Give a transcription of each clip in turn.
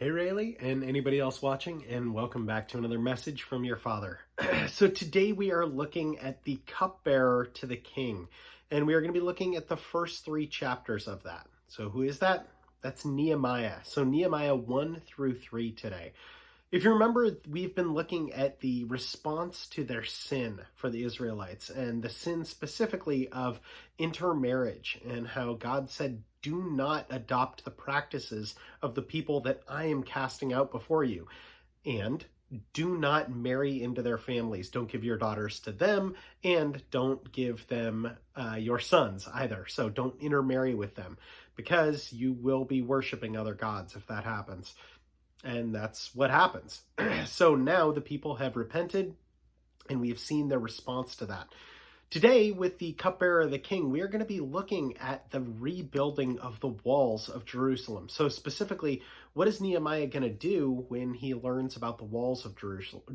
Hey Rayleigh, and anybody else watching, and welcome back to another message from your father. So today we are looking at the cupbearer to the king, and we are going to be looking at the first three chapters of that. So who is that? That's Nehemiah. So Nehemiah 1 through 3 today. If you remember, we've been looking at the response to their sin for the Israelites, and the sin specifically of intermarriage, and how God said, do not adopt the practices of the people that I am casting out before you, and do not marry into their families. Don't give your daughters to them, and don't give them your sons either. So don't intermarry with them, because you will be worshiping other gods if that happens. And that's what happens. So now the people have repented, and we have seen their response to that. Today, with the cupbearer of the king, we are going to be looking at the rebuilding of the walls of Jerusalem. So specifically, what is Nehemiah going to do when he learns about the walls of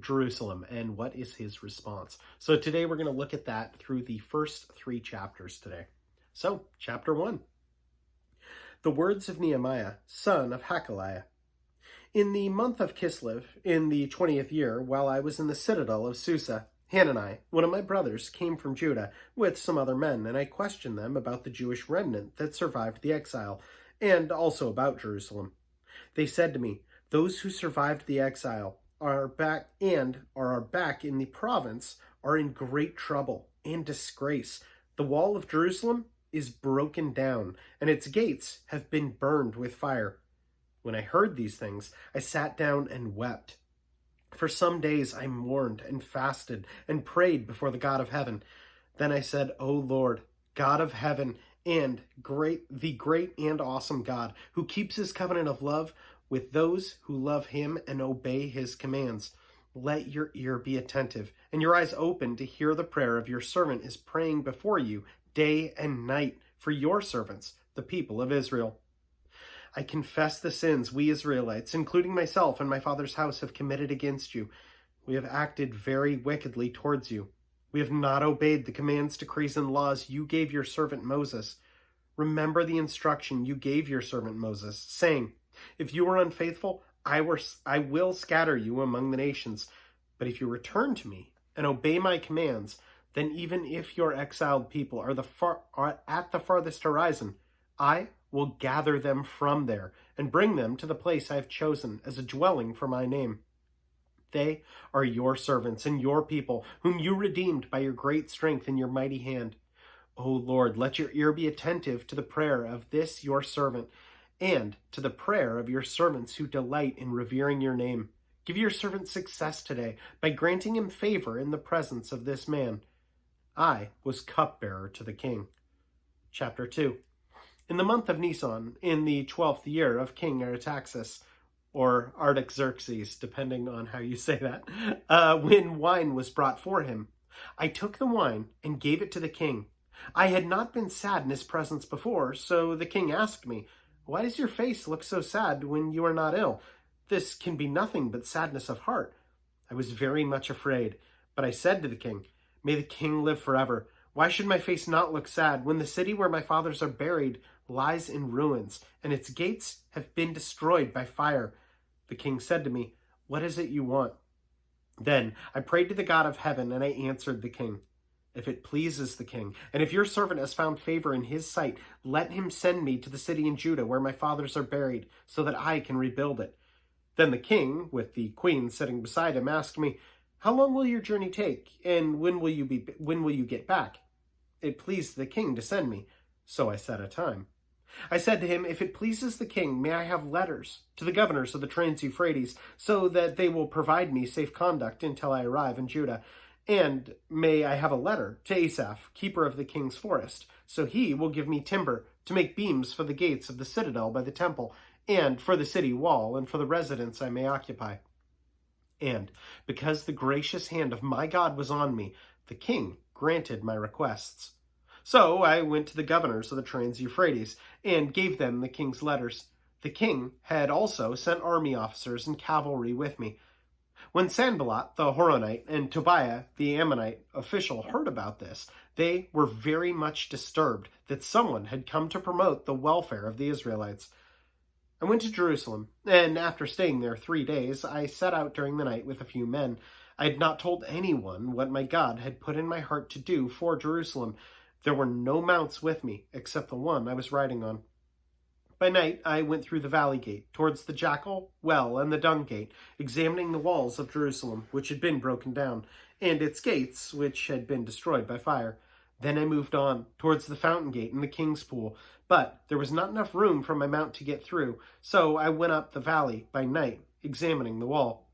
Jerusalem, and what is his response? So today we're going to look at that through the first three chapters today. So, chapter 1. The words of Nehemiah, son of Hakaliah. In the month of Kislev, in the 20th year, while I was in the citadel of Susa, Hanani, one of my brothers, came from Judah with some other men, and I questioned them about the Jewish remnant that survived the exile, and also about Jerusalem. They said to me, those who survived the exile are back in the province are in great trouble and disgrace. The wall of Jerusalem is broken down, and its gates have been burned with fire. When I heard these things, I sat down and wept. For some days I mourned and fasted and prayed before the God of heaven. Then I said, O Lord, God of heaven, and the great and awesome God, who keeps his covenant of love with those who love him and obey his commands, let your ear be attentive and your eyes open to hear the prayer of your servant is praying before you day and night for your servants, the people of Israel. I confess the sins we Israelites, including myself and my father's house, have committed against you. We have acted very wickedly towards you. We have not obeyed the commands, decrees, and laws you gave your servant Moses. Remember the instruction you gave your servant Moses, saying, if you are unfaithful, I will scatter you among the nations. But if you return to me and obey my commands, then even if your exiled people are at the farthest horizon, I will gather them from there and bring them to the place I have chosen as a dwelling for my name. They are your servants and your people, whom you redeemed by your great strength and your mighty hand. O Lord, let your ear be attentive to the prayer of this your servant, and to the prayer of your servants who delight in revering your name. Give your servant success today by granting him favor in the presence of this man. I was cupbearer to the king. Chapter 2. In the month of Nisan, in the 12th year of King Artaxerxes, or Artaxerxes, depending on how you say that, when wine was brought for him, I took the wine and gave it to the king. I had not been sad in his presence before, so the king asked me, why does your face look so sad when you are not ill? This can be nothing but sadness of heart. I was very much afraid, but I said to the king, may the king live forever. Why should my face not look sad when the city where my fathers are buried lies in ruins, and its gates have been destroyed by fire? The king said to me, what is it you want? Then I prayed to the God of heaven, and I answered the king, if it pleases the king, and if your servant has found favor in his sight, let him send me to the city in Judah where my fathers are buried, so that I can rebuild it. Then the king, with the queen sitting beside him, asked me, how long will your journey take, and when will you get back? It pleased the king to send me, so I set a time. I said to him, if it pleases the king, may I have letters to the governors of the Trans-Euphrates, so that they will provide me safe conduct until I arrive in Judah. And may I have a letter to Asaph, keeper of the king's forest, so he will give me timber to make beams for the gates of the citadel by the temple, and for the city wall, and for the residence I may occupy. And because the gracious hand of my God was on me, the king granted my requests. So I went to the governors of the Trans-Euphrates and gave them the king's letters. The king had also sent army officers and cavalry with me. When Sanballat the Horonite and Tobiah the Ammonite official heard about this, they were very much disturbed that someone had come to promote the welfare of the Israelites. I went to Jerusalem, and after staying there 3 days, I set out during the night with a few men. I had not told anyone what my God had put in my heart to do for Jerusalem. There were no mounts with me, except the one I was riding on. By night I went through the valley gate, towards the jackal, well, and the dung gate, examining the walls of Jerusalem, which had been broken down, and its gates, which had been destroyed by fire. Then I moved on, towards the fountain gate and the king's pool, but there was not enough room for my mount to get through, so I went up the valley by night, examining the wall.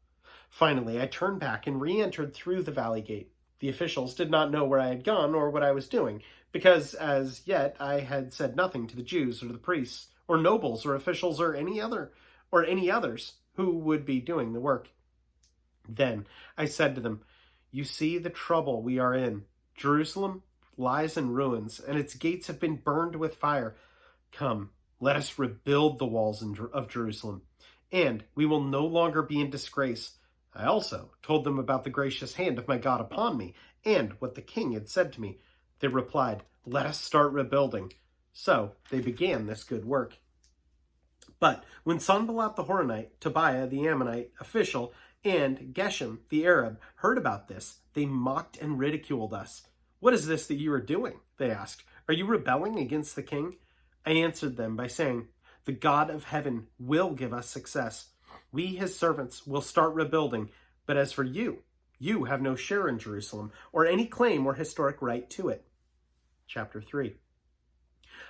Finally, I turned back and re-entered through the valley gate. The officials did not know where I had gone or what I was doing, because as yet I had said nothing to the Jews or the priests, or nobles or officials or any others who would be doing the work. Then I said to them, "You see the trouble we are in. Jerusalem lies in ruins, and its gates have been burned with fire. Come, let us rebuild the walls of Jerusalem, and we will no longer be in disgrace." I also told them about the gracious hand of my God upon me, and what the king had said to me. They replied, "Let us start rebuilding." So they began this good work. But when Sanballat the Horonite, Tobiah the Ammonite official, and Geshem the Arab heard about this, they mocked and ridiculed us. "What is this that you are doing?" they asked. "Are you rebelling against the king?" I answered them by saying, "The God of heaven will give us success. We, his servants, will start rebuilding. But as for you, you have no share in Jerusalem, or any claim or historic right to it." Chapter 3.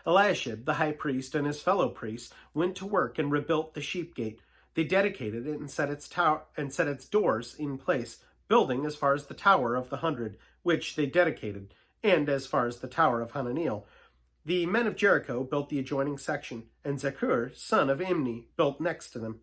Eliashib, the high priest, and his fellow priests went to work and rebuilt the sheep gate. They dedicated it and set its doors in place, building as far as the Tower of the 100, which they dedicated, and as far as the Tower of Hananeel. The men of Jericho built the adjoining section, and Zakur, son of Imni, built next to them.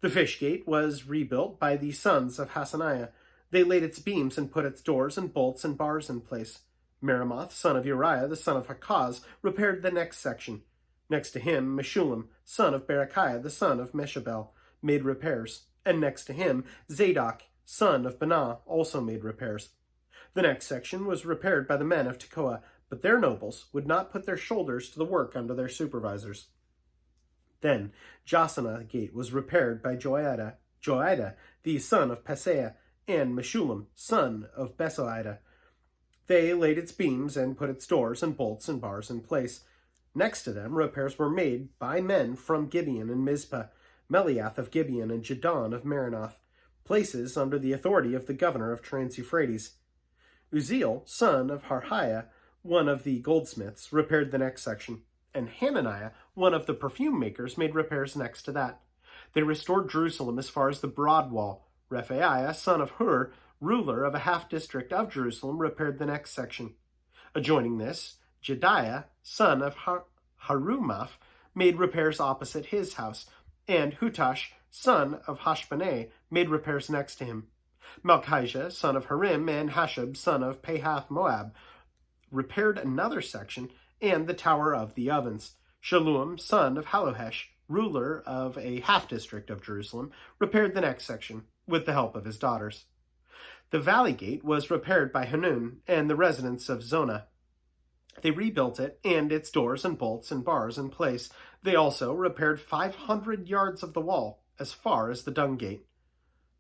The fish gate was rebuilt by the sons of Hassaniah. They laid its beams and put its doors and bolts and bars in place. Meremoth, son of Uriah, the son of Hakaz, repaired the next section. Next to him, Meshullam, son of Berechiah, the son of Meshabel, made repairs, and next to him, Zadok, son of Benah, also made repairs. The next section was repaired by the men of Tekoa, but their nobles would not put their shoulders to the work under their supervisors. Then Jasana gate was repaired by Joiada, the son of Paseah, and Meshullam, son of Besoiada. They laid its beams and put its doors and bolts and bars in place. Next to them, repairs were made by men from Gibeon and Mizpah, Meliath of Gibeon and Jadon of Maranoth, places under the authority of the governor of Trans-Euphrates. Uzziel, son of Harhiah, one of the goldsmiths, repaired the next section, and Hananiah, one of the perfume makers, made repairs next to that. They restored Jerusalem as far as the broad wall. Rephaiah, son of Hur, ruler of a half-district of Jerusalem, repaired the next section. Adjoining this, Jediah, son of Harumaph, made repairs opposite his house, and Hutash, son of Hashbonai, made repairs next to him. Malchijah, son of Harim, and Hashab, son of Pahath Moab, repaired another section, and the Tower of the Ovens. Shallum, son of Halohesh, ruler of a half-district of Jerusalem, repaired the next section, with the help of his daughters. The valley gate was repaired by Hanun and the residents of Zonah. They rebuilt it and its doors and bolts and bars in place. They also repaired 500 yards of the wall, as far as the dung gate.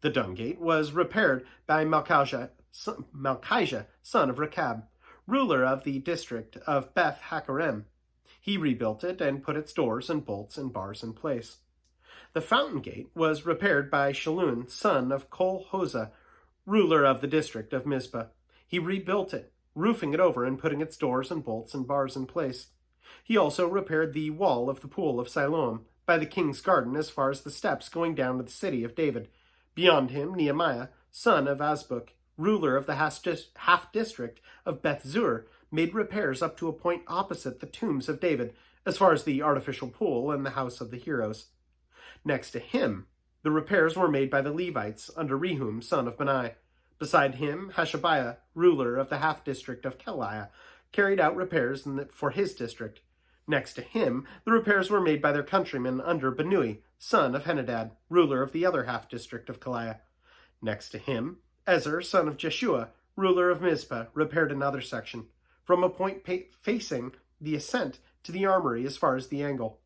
The dung gate was repaired by Malchijah, son of Rechab, ruler of the district of Beth Hakerem. He rebuilt it and put its doors and bolts and bars in place. The fountain gate was repaired by Shallun, son of Kol-Hozeh, ruler of the district of Mizpah. He rebuilt it, roofing it over and putting its doors and bolts and bars in place. He also repaired the wall of the pool of Siloam by the king's garden as far as the steps going down to the city of David. Beyond him, Nehemiah, son of Azbuk, ruler of the half-district of Beth-zur, made repairs up to a point opposite the tombs of David, as far as the artificial pool and the house of the heroes. Next to him, the repairs were made by the Levites under Rehum, son of Benai. Beside him, Hashabiah, ruler of the half-district of Keliah, carried out repairs for his district. Next to him, the repairs were made by their countrymen under Benui, son of Henadad, ruler of the other half-district of Keliah. Next to him, Ezer, son of Jeshua, ruler of Mizpah, repaired another section, from a point facing the ascent to the armory as far as the angle.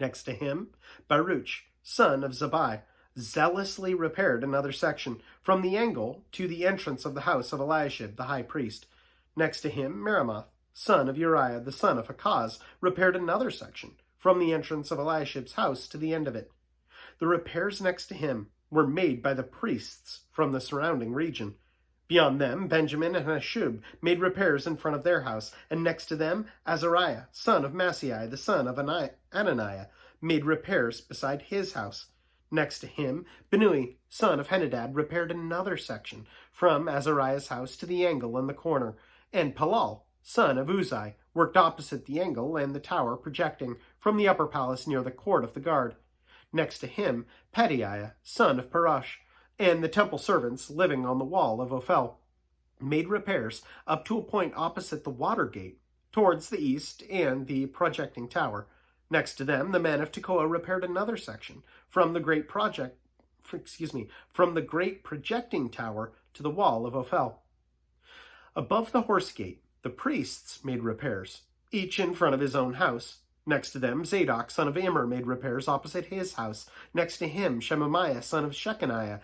Next to him, Baruch, son of Zabai, zealously repaired another section from the angle to the entrance of the house of Eliashib the high priest. Next to him, Meremoth, son of Uriah the son of Hakaz, repaired another section from the entrance of Eliashib's house to the end of it. The repairs next to him were made by the priests from the surrounding region. Beyond them, Benjamin and Hashub made repairs in front of their house, and next to them, Azariah, son of Maaseiah, the son of Ananiah, made repairs beside his house. Next to him, Benui, son of Henadad, repaired another section from Azariah's house to the angle and the corner, and Palal, son of Uzai, worked opposite the angle and the tower projecting from the upper palace near the court of the guard. Next to him, Pedaiah, son of Parash, and the temple servants living on the wall of Ophel, made repairs up to a point opposite the water gate, towards the east and the projecting tower. Next to them, the men of Tekoa repaired another section from the great projecting tower to the wall of Ophel. Above the horse gate, the priests made repairs, each in front of his own house. Next to them, Zadok, son of Immer, made repairs opposite his house. Next to him, Shemaiah, son of Shechaniah,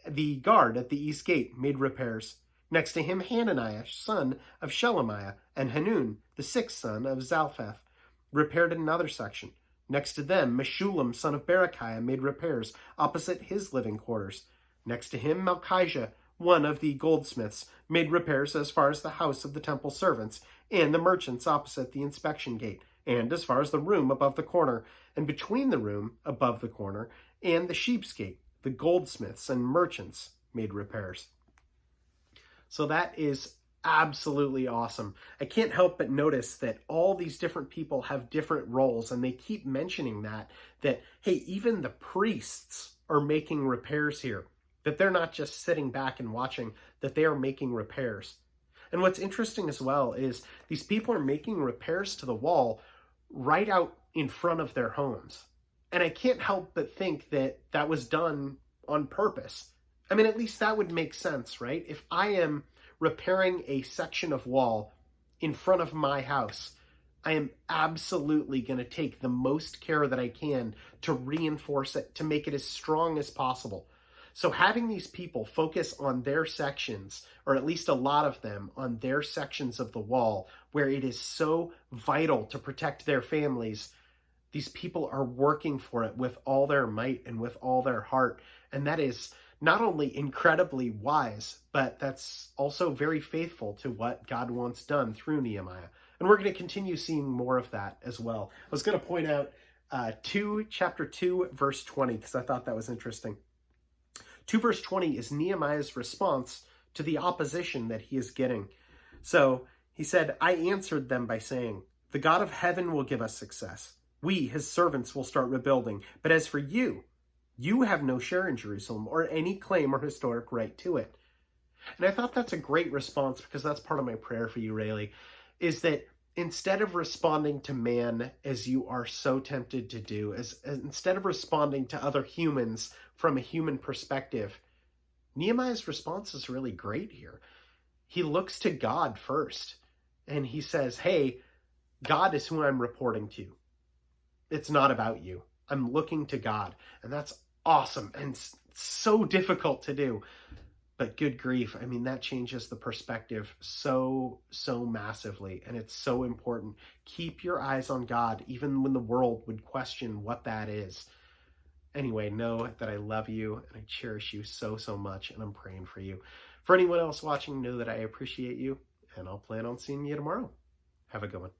the guard at the east gate, made repairs. Next to him, Hananiah, son of Shelemiah, and Hanun, the sixth son of Zalpheth, repaired another section. Next to them, Meshullam, son of Berechiah, made repairs opposite his living quarters. Next to him, Malchijah, one of the goldsmiths, made repairs as far as the house of the temple servants and the merchants opposite the inspection gate, and as far as the room above the corner, and between the room above the corner and the sheep's gate, the goldsmiths and merchants made repairs. So that is absolutely awesome. I can't help but notice that all these different people have different roles, and they keep mentioning that, hey, even the priests are making repairs here, that they're not just sitting back and watching, that they are making repairs. And what's interesting as well is these people are making repairs to the wall right out in front of their homes. And I can't help but think that that was done on purpose. I mean, at least that would make sense, right? If I am repairing a section of wall in front of my house, I am absolutely going to take the most care that I can to reinforce it, to make it as strong as possible. So having these people focus on their sections, or at least a lot of them, on their sections of the wall where it is so vital to protect their families, these people are working for it with all their might and with all their heart. And that is not only incredibly wise, but that's also very faithful to what God wants done through Nehemiah. And we're going to continue seeing more of that as well. I was going to point out chapter 2, verse 20, because I thought that was interesting. 2 verse 20 is Nehemiah's response to the opposition that he is getting. So he said, I answered them by saying, the God of heaven will give us success. We, his servants, will start rebuilding. But as for you, you have no share in Jerusalem or any claim or historic right to it. And I thought that's a great response, because that's part of my prayer for you, Rayleigh, is that instead of responding to man as you are so tempted to do, instead of responding to other humans from a human perspective, Nehemiah's response is really great here. He looks to God first, and he says, hey, God is who I'm reporting to. It's not about you. I'm looking to God, and that's awesome and so difficult to do. But good grief, I mean, that changes the perspective so massively, and it's so important. Keep your eyes on God, even when the world would question what that is. Anyway, know that I love you, and I cherish you so much, and I'm praying for you. For anyone else watching, know that I appreciate you, and I'll plan on seeing you tomorrow. Have a good one.